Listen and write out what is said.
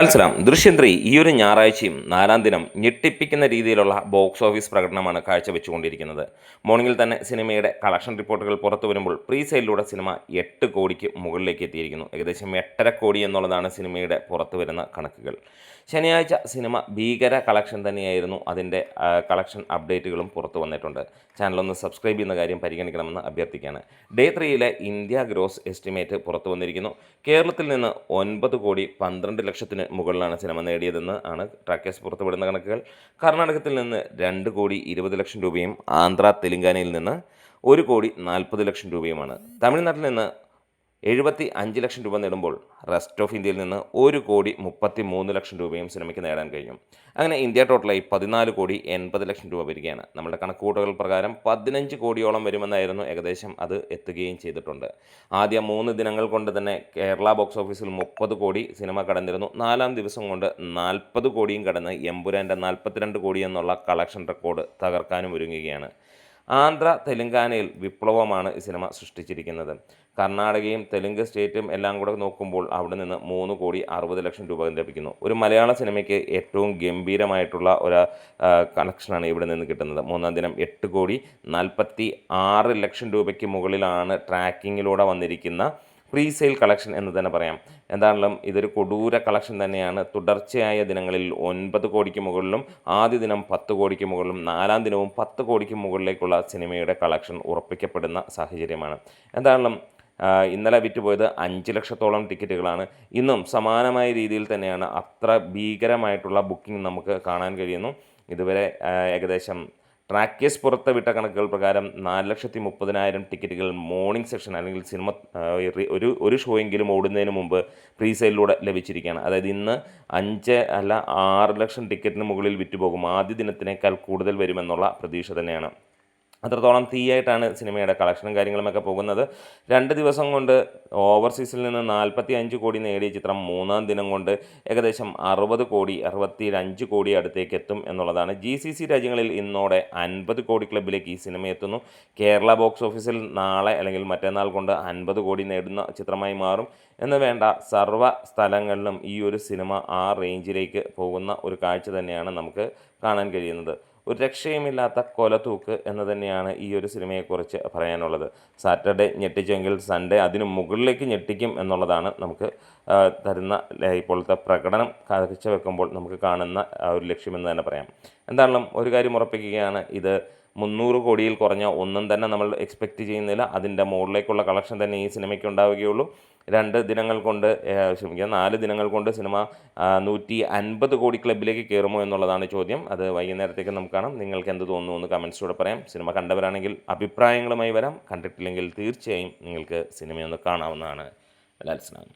മനസ്സിലാം. ദൃശ്യം 3 ഈയൊരു ഞായറാഴ്ചയും 4-ാം ദിനം ഞെട്ടിപ്പിക്കുന്ന രീതിയിലുള്ള ബോക്സ് ഓഫീസ് പ്രകടനമാണ് കാഴ്ചവെച്ചുകൊണ്ടിരിക്കുന്നത്. മോർണിംഗിൽ തന്നെ സിനിമയുടെ കളക്ഷൻ റിപ്പോർട്ടുകൾ പുറത്തു വരുമ്പോൾ പ്രീ സെയിലിലൂടെ സിനിമ 8 കോടിക്ക് മുകളിലേക്ക് എത്തിയിരിക്കുന്നു. ഏകദേശം 8.5 കോടി എന്നുള്ളതാണ് സിനിമയുടെ പുറത്തു വരുന്ന കണക്കുകൾ. ശനിയാഴ്ച സിനിമ ഭീകര കളക്ഷൻ തന്നെയായിരുന്നു. അതിൻ്റെ കളക്ഷൻ അപ്ഡേറ്റുകളും പുറത്തു വന്നിട്ടുണ്ട്. ചാനലൊന്ന് സബ്സ്ക്രൈബ് ചെയ്യുന്ന കാര്യം പരിഗണിക്കണമെന്ന് അഭ്യർത്ഥിക്കുകയാണ്. ഡേ 3യിലെ ഇന്ത്യ ഗ്രോസ് എസ്റ്റിമേറ്റ് പുറത്തു വന്നിരിക്കുന്നു. കേരളത്തിൽ നിന്ന് 9 കോടി 12 ലക്ഷത്തിന് മുകളിലാണ് സിനിമ നേടിയതെന്ന് ആണ് ട്രാക്കേഴ്സ് പുറത്തുവിടുന്ന കണക്കുകൾ. കർണാടകത്തിൽ നിന്ന് 2 കോടി 20 ലക്ഷം രൂപയും തെലങ്കാനയിൽ നിന്ന് 1 കോടി 40 ലക്ഷം രൂപയുമാണ്. തമിഴ്നാട്ടിൽ നിന്ന് 75 ലക്ഷം രൂപ നേടുമ്പോൾ റെസ്റ്റ് ഓഫ് ഇന്ത്യയിൽ നിന്ന് 1 കോടി 33 ലക്ഷം രൂപയും സിനിമയ്ക്ക് നേടാൻ കഴിഞ്ഞു. അങ്ങനെ ഇന്ത്യ ടോട്ടലായി 14 കോടി 80 ലക്ഷം രൂപ വരികയാണ്. നമ്മുടെ കണക്കുകൂട്ടൽ പ്രകാരം 15 കോടിയോളം വരുമെന്നായിരുന്നു. ഏകദേശം അത് എത്തുകയും ചെയ്തിട്ടുണ്ട്. ആദ്യ 3 ദിനങ്ങൾ കൊണ്ട് തന്നെ കേരള ബോക്സ് ഓഫീസിൽ 30 കോടി സിനിമ കടന്നിരുന്നു. 4-ാം ദിവസം കൊണ്ട് 40 കോടിയും കടന്ന് എമ്പുരാൻ്റെ 42 കോടി എന്നുള്ള കളക്ഷൻ റെക്കോർഡ് തകർക്കാനും ഒരുങ്ങുകയാണ്. തെലങ്കാനയിൽ വിപ്ലവമാണ് ഈ സിനിമ സൃഷ്ടിച്ചിരിക്കുന്നത്. കർണാടകയും തെലുങ്ക് സ്റ്റേറ്റും എല്ലാം കൂടെ നോക്കുമ്പോൾ അവിടെ നിന്ന് 3 കോടി 60 ലക്ഷം രൂപ ലഭിക്കുന്നു. ഒരു മലയാള സിനിമയ്ക്ക് ഏറ്റവും ഗംഭീരമായിട്ടുള്ള ഒരു കളക്ഷനാണ് ഇവിടെ നിന്ന് കിട്ടുന്നത്. 3-ാം ദിനം 8 കോടി 46 ലക്ഷം രൂപയ്ക്ക് മുകളിലാണ് ട്രാക്കിങ്ങിലൂടെ വന്നിരിക്കുന്ന പ്രീ സെയിൽ കളക്ഷൻ എന്ന് തന്നെ പറയാം. എന്താണെങ്കിലും ഇതൊരു കൊടൂര കളക്ഷൻ തന്നെയാണ്. തുടർച്ചയായ ദിനങ്ങളിൽ 9 കോടിക്ക് മുകളിലും ആദ്യ ദിനം 10 കോടിക്ക് മുകളിലും 4-ാം ദിനവും 10 കോടിക്ക് മുകളിലേക്കുള്ള സിനിമയുടെ കളക്ഷൻ ഉറപ്പിക്കപ്പെടുന്ന സാഹചര്യമാണ്. എന്താണെങ്കിലും ഇന്നലെ വിറ്റുപോയത് 5 ലക്ഷത്തോളം ടിക്കറ്റുകളാണ്. ഇന്നും സമാനമായ രീതിയിൽ തന്നെയാണ്. അത്ര ഭീകരമായിട്ടുള്ള ബുക്കിംഗ് നമുക്ക് കാണാൻ കഴിയുന്നു. ഇതുവരെ ഏകദേശം ട്രാക്കേഴ്സ് പുറത്തുവിട്ട കണക്കുകൾ പ്രകാരം 4,30,000 ടിക്കറ്റുകൾ മോർണിംഗ് സെക്ഷൻ അല്ലെങ്കിൽ സിനിമ ഒരു ഷോയെങ്കിലും ഓടുന്നതിന് മുമ്പ് പ്രീ സെയിലിലൂടെ ലഭിച്ചിരിക്കുകയാണ്. അതായത് ഇന്ന് 6 ലക്ഷം ടിക്കറ്റിന് മുകളിൽ വിറ്റുപോകും. ആദ്യ ദിനത്തിനേക്കാൾ കൂടുതൽ വരുമെന്നുള്ള പ്രതീക്ഷ തന്നെയാണ്. അത്രത്തോളം തീയായിട്ടാണ് സിനിമയുടെ കളക്ഷനും കാര്യങ്ങളുമൊക്കെ പോകുന്നത്. 2 ദിവസം കൊണ്ട് ഓവർസീസിൽ നിന്ന് 45 കോടി നേടിയ ചിത്രം 3-ാം ദിനം കൊണ്ട് ഏകദേശം 60 കോടി 65 കോടി അടുത്തേക്ക് എത്തും എന്നുള്ളതാണ്. GCC രാജ്യങ്ങളിൽ ഇന്നോടെ 50 കോടി ക്ലബിലേക്ക് ഈ സിനിമ എത്തുന്നു. കേരള ബോക്സ് ഓഫീസിൽ നാളെ അല്ലെങ്കിൽ മറ്റന്നാൾ കൊണ്ട് 50 കോടി നേടുന്ന ചിത്രമായി മാറും എന്ന് വേണ്ട. സർവ്വ സ്ഥലങ്ങളിലും ഈ ഒരു സിനിമ ആ റേഞ്ചിലേക്ക് പോകുന്ന ഒരു കാഴ്ച തന്നെയാണ് നമുക്ക് കാണാൻ കഴിയുന്നത്. ഒരു രക്ഷയുമില്ലാത്ത കൊലതൂക്ക് എന്ന് തന്നെയാണ് ഈ ഒരു സിനിമയെക്കുറിച്ച് പറയാനുള്ളത്. സാറ്റർഡേ ഞെട്ടിച്ചെങ്കിൽ സൺഡേ അതിന് മുകളിലേക്ക് ഞെട്ടിക്കും എന്നുള്ളതാണ് നമുക്ക് തരുന്ന ഇപ്പോഴത്തെ പ്രകടനം കാഴ്ചവെക്കുമ്പോൾ നമുക്ക് കാണുന്ന ഒരു ലക്ഷ്യമെന്ന് തന്നെ പറയാം. എന്താണെങ്കിലും ഒരു കാര്യം ഉറപ്പിക്കുകയാണ്, ഇത് 300 കോടിയിൽ കുറഞ്ഞ ഒന്നും തന്നെ നമ്മൾ എക്സ്പെക്റ്റ് ചെയ്യുന്നില്ല. അതിൻ്റെ മുകളിലേക്കുള്ള കളക്ഷൻ തന്നെ ഈ സിനിമയ്ക്ക് ഉണ്ടാവുകയുള്ളൂ. 4 ദിനങ്ങൾ കൊണ്ട് സിനിമ 150 കോടി ക്ലബിലേക്ക് കയറുമോ എന്നുള്ളതാണ് ചോദ്യം. അത് വൈകുന്നേരത്തേക്ക് നമുക്ക് കാണാം. നിങ്ങൾക്ക് എന്ത് തോന്നുന്നു എന്ന് കമൻസിലൂടെ പറയാം. സിനിമ കണ്ടവരാണെങ്കിൽ അഭിപ്രായങ്ങളുമായി വരാം. കണ്ടിട്ടില്ലെങ്കിൽ തീർച്ചയായും നിങ്ങൾക്ക് സിനിമയൊന്ന് കാണാവുന്നതാണ്. ലാൽസനാണ്.